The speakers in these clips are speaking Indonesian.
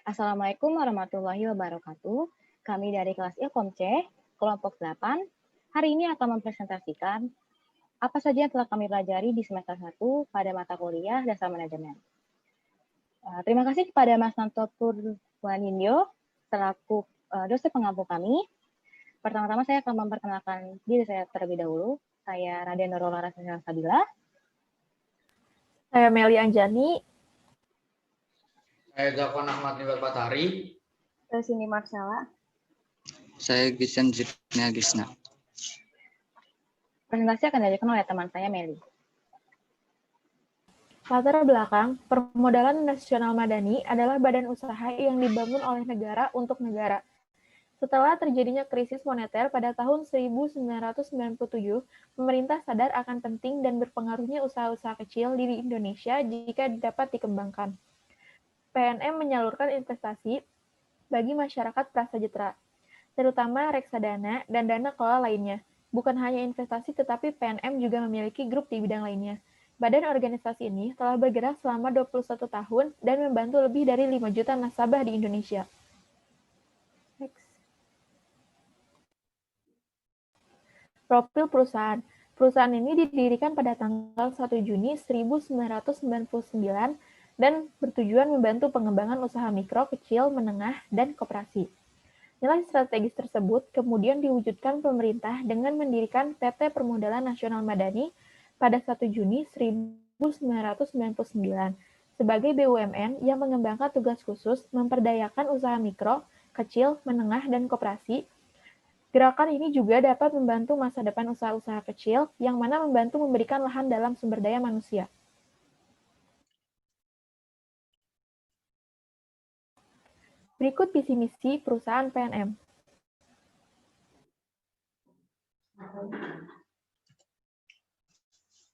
Assalamualaikum warahmatullahi wabarakatuh. Kami dari kelas Ilkom C, kelompok 8, hari ini akan mempresentasikan apa saja yang telah kami pelajari di semester 1 pada mata kuliah dasar manajemen. Terima kasih kepada Mas Nanto Purwanindyo selaku dosen pengampu kami. Pertama-tama saya akan memperkenalkan diri saya terlebih dahulu. Saya Raden Nurul Larasya Sabila. Saya Meli Anjani. Saya Zakwan Ahmad Nibat Patari. Saya Sini Marsala. Saya Gishan Ziknia Gisna. Presentasi akan dilakukan oleh teman saya Meli. Latar belakang, Permodalan Nasional Madani adalah badan usaha yang dibangun oleh negara untuk negara. Setelah terjadinya krisis moneter pada tahun 1997, pemerintah sadar akan penting dan berpengaruhnya usaha-usaha kecil di Indonesia jika dapat dikembangkan. PNM menyalurkan investasi bagi masyarakat prasejahtera, terutama reksadana dan dana kelola lainnya. Bukan hanya investasi, tetapi PNM juga memiliki grup di bidang lainnya. Badan organisasi ini telah bergerak selama 21 tahun dan membantu lebih dari 5 juta nasabah di Indonesia. Next. Profil perusahaan. Perusahaan ini didirikan pada tanggal 1 Juni 1999 dan bertujuan membantu pengembangan usaha mikro, kecil, menengah, dan koperasi. Nilai strategis tersebut kemudian diwujudkan pemerintah dengan mendirikan PT Permodalan Nasional Madani pada 1 Juni 1999 sebagai BUMN yang mengembangkan tugas khusus memperdayakan usaha mikro, kecil, menengah, dan koperasi. Gerakan ini juga dapat membantu masa depan usaha-usaha kecil yang mana membantu memberikan lahan dalam sumber daya manusia. Berikut visi misi perusahaan PNM.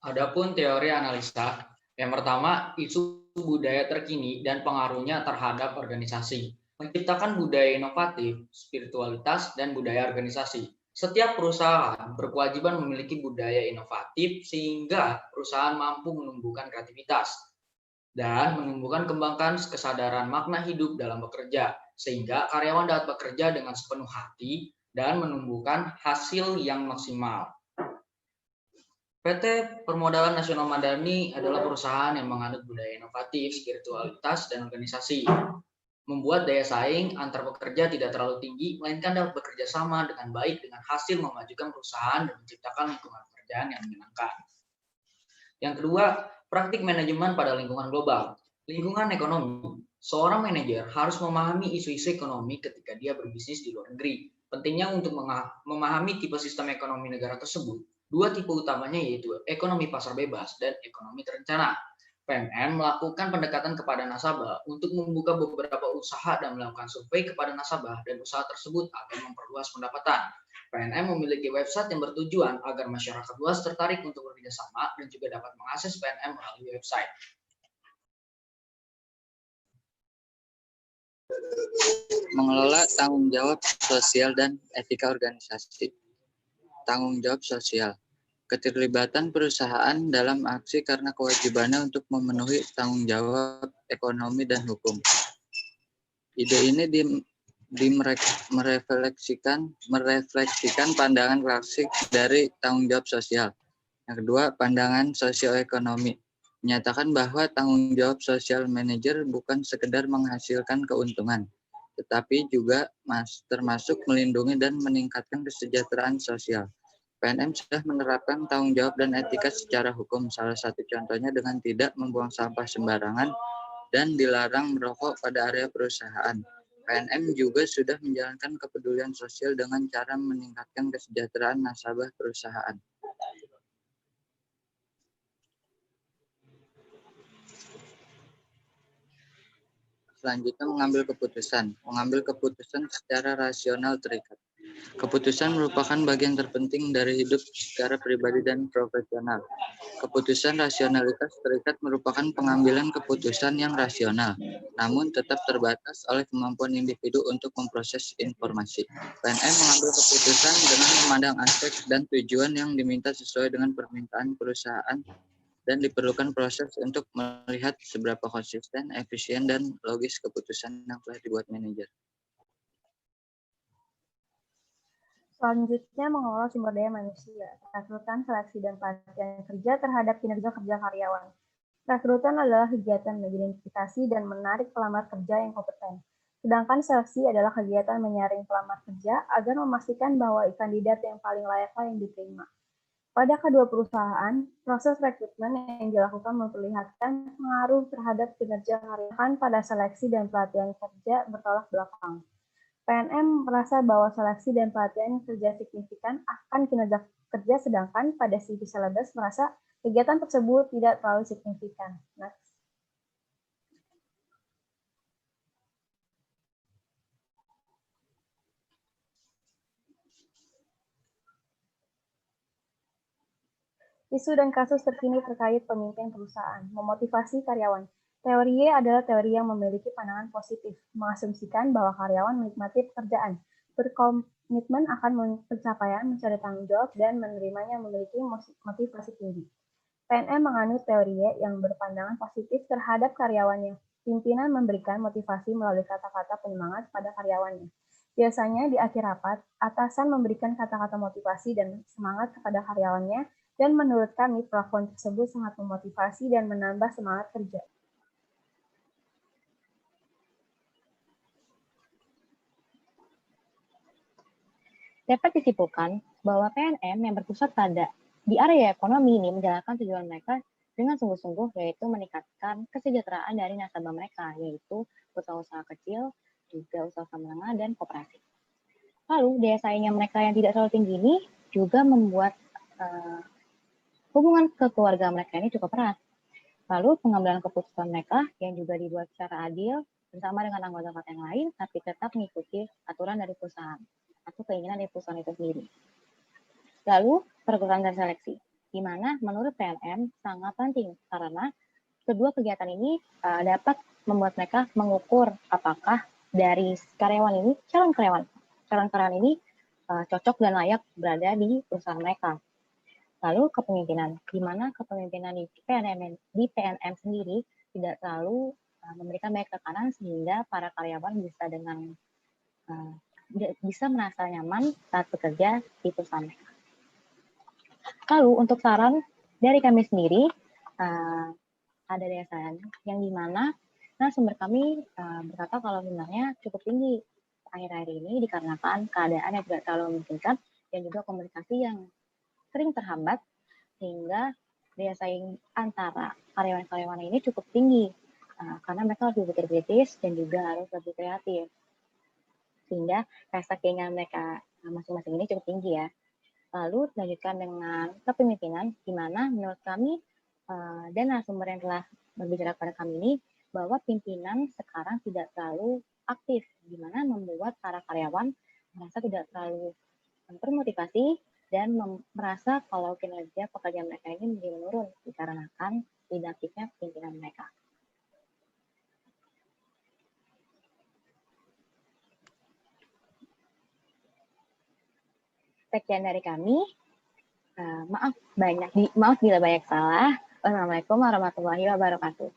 Adapun teori analisa, yang pertama isu budaya terkini dan pengaruhnya terhadap organisasi. Menciptakan budaya inovatif, spiritualitas, dan budaya organisasi. Setiap perusahaan berkewajiban memiliki budaya inovatif sehingga perusahaan mampu menumbuhkan kreativitas dan kembangkan kesadaran makna hidup dalam bekerja, sehingga karyawan dapat bekerja dengan sepenuh hati dan menumbuhkan hasil yang maksimal. PT Permodalan Nasional Madani adalah perusahaan yang menganut budaya inovatif, spiritualitas, dan organisasi. Membuat daya saing antar pekerja tidak terlalu tinggi, melainkan dapat bekerja sama dengan baik dengan hasil memajukan perusahaan dan menciptakan lingkungan pekerjaan yang menyenangkan. Yang kedua, praktik manajemen pada lingkungan global. Lingkungan ekonomi, seorang manajer harus memahami isu-isu ekonomi ketika dia berbisnis di luar negeri. Pentingnya untuk memahami tipe sistem ekonomi negara tersebut. Dua tipe utamanya yaitu ekonomi pasar bebas dan ekonomi terencana. PNM melakukan pendekatan kepada nasabah untuk membuka beberapa usaha dan melakukan survei kepada nasabah dan usaha tersebut agar memperluas pendapatan. PNM memiliki website yang bertujuan agar masyarakat luas tertarik untuk bekerja sama dan juga dapat mengakses PNM melalui website. Mengelola tanggung jawab sosial dan etika organisasi. Tanggung jawab sosial. Keterlibatan perusahaan dalam aksi karena kewajibannya untuk memenuhi tanggung jawab ekonomi dan hukum. Ide ini merefleksikan pandangan klasik dari tanggung jawab sosial. Yang kedua, pandangan sosioekonomi. Menyatakan bahwa tanggung jawab sosial manajer bukan sekedar menghasilkan keuntungan, tetapi juga termasuk melindungi dan meningkatkan kesejahteraan sosial. PNM sudah menerapkan tanggung jawab dan etika secara hukum, salah satu contohnya dengan tidak membuang sampah sembarangan dan dilarang merokok pada area perusahaan. PNM juga sudah menjalankan kepedulian sosial dengan cara meningkatkan kesejahteraan nasabah perusahaan. Selanjutnya mengambil keputusan secara rasional terikat. Keputusan merupakan bagian terpenting dari hidup secara pribadi dan profesional. Keputusan rasionalitas terikat merupakan pengambilan keputusan yang rasional, namun tetap terbatas oleh kemampuan individu untuk memproses informasi. PNM mengambil keputusan dengan memandang aspek dan tujuan yang diminta sesuai dengan permintaan perusahaan dan diperlukan proses untuk melihat seberapa konsisten, efisien, dan logis keputusan yang telah dibuat manajer. Selanjutnya, mengelola sumber daya manusia, rekrutan, seleksi, dan pelatihan kerja terhadap kinerja kerja karyawan. Rekrutan adalah kegiatan mengidentifikasi dan menarik pelamar kerja yang kompeten. Sedangkan seleksi adalah kegiatan menyaring pelamar kerja agar memastikan bahwa kandidat yang paling layaklah yang diterima. Pada kedua perusahaan, proses rekrutmen yang dilakukan memperlihatkan pengaruh terhadap kinerja karyawan pada seleksi dan pelatihan kerja bertolak belakang. PNM merasa bahwa seleksi dan pelatihan kerja signifikan akan kinerja kerja, sedangkan pada CV Celebes merasa kegiatan tersebut tidak terlalu signifikan. Next. Isu dan kasus terkini terkait pemimpin perusahaan, memotivasi karyawan. Teori Y adalah teori yang memiliki pandangan positif, mengasumsikan bahwa karyawan menikmati pekerjaan, berkomitmen akan pencapaian, mencari tanggung jawab, dan menerimanya memiliki motivasi tinggi. PNM menganut teori Y yang berpandangan positif terhadap karyawannya. Pimpinan memberikan motivasi melalui kata-kata penyemangat pada karyawannya. Biasanya di akhir rapat, atasan memberikan kata-kata motivasi dan semangat kepada karyawannya, dan menurut kami perlakuan tersebut sangat memotivasi dan menambah semangat kerja. Dapat disimpulkan bahwa PNM yang berpusat pada di area ekonomi ini menjalankan tujuan mereka dengan sungguh-sungguh, yaitu meningkatkan kesejahteraan dari nasabah mereka, yaitu usaha-usaha kecil, juga usaha menengah, dan koperasi. Lalu, daya saingnya mereka yang tidak terlalu tinggi ini juga membuat hubungan ke keluarga mereka ini cukup erat. Lalu, pengambilan keputusan mereka yang juga dibuat secara adil bersama dengan anggota yang lain, tapi tetap mengikuti aturan dari perusahaan atau keinginan dari perusahaan itu sendiri. Lalu, perekrutan dan seleksi, di mana menurut PNM sangat penting karena kedua kegiatan ini dapat membuat mereka mengukur apakah dari karyawan ini, calon karyawan ini cocok dan layak berada di perusahaan mereka. Lalu kepemimpinan, di mana kepemimpinan di PNM sendiri tidak terlalu memberikan banyak tekanan sehingga para karyawan bisa merasa nyaman saat bekerja di perusahaan mereka. Lalu untuk saran dari kami sendiri, ada daya saing yang dimana sumber kami berkata kalau sebenarnya cukup tinggi akhir-akhir ini dikarenakan keadaan yang tidak terlalu memungkinkan dan juga komunikasi yang sering terhambat, sehingga daya saing antara karyawan-karyawan ini cukup tinggi karena mereka harus berpikir kritis dan juga harus lebih kreatif, sehingga rasa keinginan mereka masing-masing ini cukup tinggi ya. Lalu dilanjutkan dengan kepemimpinan, di mana menurut kami dan narasumber yang telah berbicara kepada kami ini bahwa pimpinan sekarang tidak terlalu aktif, di mana membuat para karyawan merasa tidak terlalu termotivasi dan merasa kalau kinerja pekerjaan mereka ini menjadi menurun dikarenakan tidak aktifnya pimpinan mereka. Sekian dari kami. Maaf bila banyak salah. Wassalamualaikum warahmatullahi wabarakatuh.